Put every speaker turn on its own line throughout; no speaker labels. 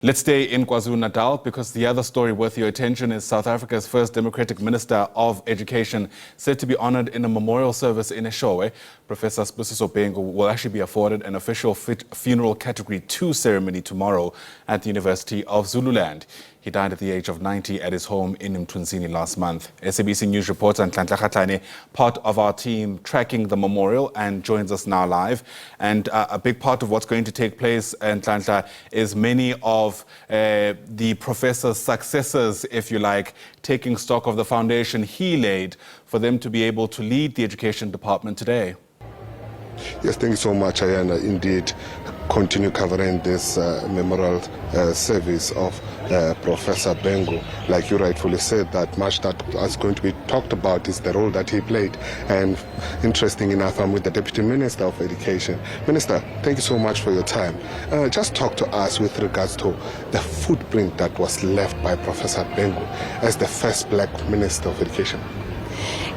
Let's stay in KwaZulu-Natal because the other story worth your attention is South Africa's first Democratic Minister of Education said to be honored in a memorial service in Eshowe. Professor Sibusiso Bengu will actually be afforded an official funeral Category 2 ceremony tomorrow at the University of Zululand. He died at the age of 90 at his home in Mtunzini last month. SABC News Reporter Ntlantla Kgatlhane, part of our team tracking the memorial, and joins us now live. And a big part of what's going to take place, Ntlantla, is many of the professor's successors, if you like, taking stock of the foundation he laid for them to be able to lead the education department today.
Yes, thank you so much, Ayana. Indeed, continue covering this memorial service of Professor Bengu. Like you rightfully said, that much that is going to be talked about is the role that he played. And interesting enough, I'm with the Deputy Minister of Education. Minister, thank you so much for your time. Just talk to us with regards to the footprint that was left by Professor Bengu as the first black Minister of Education.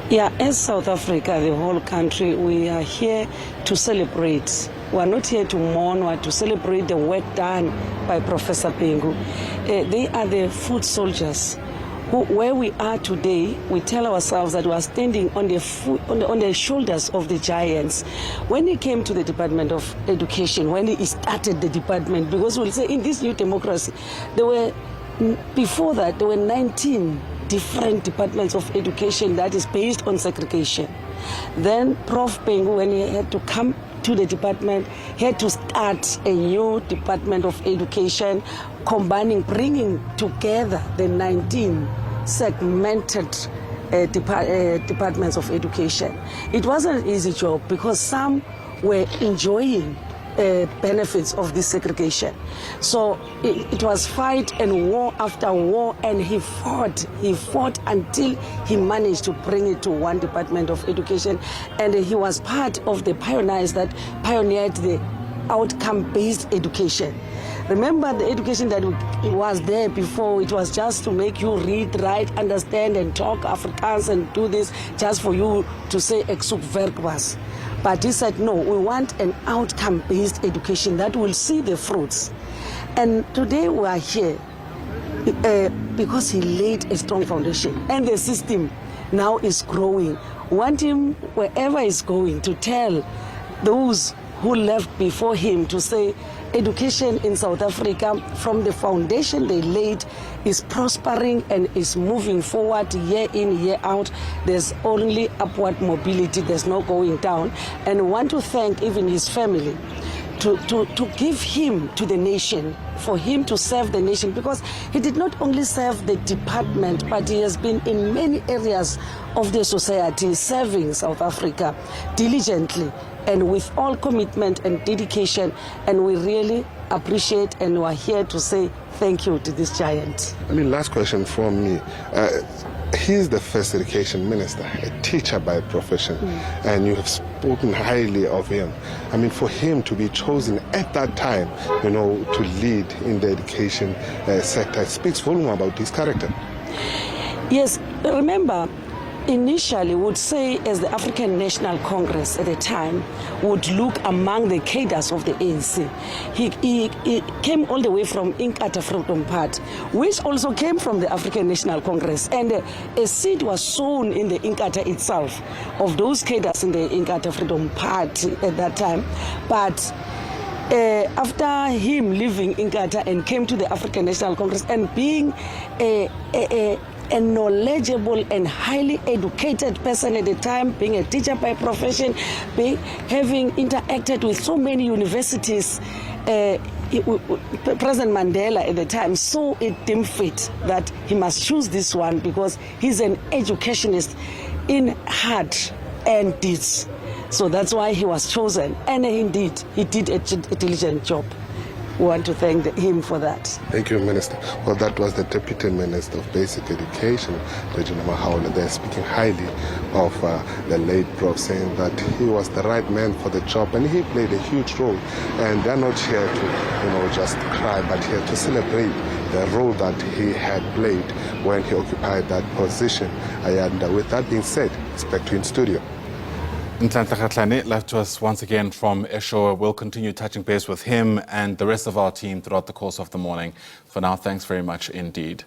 Yeah, as South Africa, the whole country, we are here to celebrate. We are not here to mourn, we are to celebrate the work done by Professor Bengu. They are the foot soldiers. Where we are today, we tell ourselves that we are standing on the shoulders of the giants. When he came to the Department of Education, when he started the department, because we'll say in this new democracy, before that, there were 19 different departments of education that is based on segregation. Then Prof Bengu, when he had to come to the department, he had to start a new department of education, bringing together the 19 segmented departments of education. It wasn't an easy job because some were enjoying benefits of this segregation. So it was fight and war after war, and he fought until he managed to bring it to one department of education, and he was part of the pioneers that pioneered the outcome-based education. Remember, the education that was there before, it was just to make you read, write, understand, and talk Afrikaans and do this just for you to say "Exuk verkwas." But he said, no, we want an outcome-based education that will see the fruits. And today we are here because he laid a strong foundation. And the system now is growing. We want him, wherever he's going, to tell those who left before him to say, education in South Africa, from the foundation they laid, is prospering and is moving forward year in, year out. There's only upward mobility, there's no going down. And we want to thank even his family to give him to the nation, for him to serve the nation, because he did not only serve the department, but he has been in many areas of the society, serving South Africa diligently and with all commitment and dedication, and we really appreciate, and we are here to say thank you to this giant.
I mean, last question from me. He's the first education minister, a teacher by profession, and you have spoken highly of him. I mean, for him to be chosen at that time, to lead in the education sector, speaks volume about his character.
Yes, remember, initially would say, as the African National Congress at the time would look among the cadres of the ANC. He came all the way from Inkatha Freedom Party, which also came from the African National Congress, and a seed was sown in the Inkatha itself of those cadres in the Inkatha Freedom Party at that time. But after him leaving Inkatha and came to the African National Congress and being a knowledgeable and highly educated person at the time, being a teacher by profession, having interacted with so many universities, President Mandela at the time saw it deemed fit that he must choose this one because he's an educationist in heart and deeds. So that's why he was chosen, and indeed he did a diligent job. We want to thank him for that.
Thank you, Minister. Well, that was the Deputy Minister of Basic Education, Reginah Mhaule. They're speaking highly of the late Prof, saying that he was the right man for the job, and he played a huge role. And they're not here to, just cry, but here to celebrate the role that he had played when he occupied that position. And with that being said, it's back to you in studio.
Ntlantla Kgatlhane live to us once again from Eshowe. We'll continue touching base with him and the rest of our team throughout the course of the morning. For now, thanks very much indeed.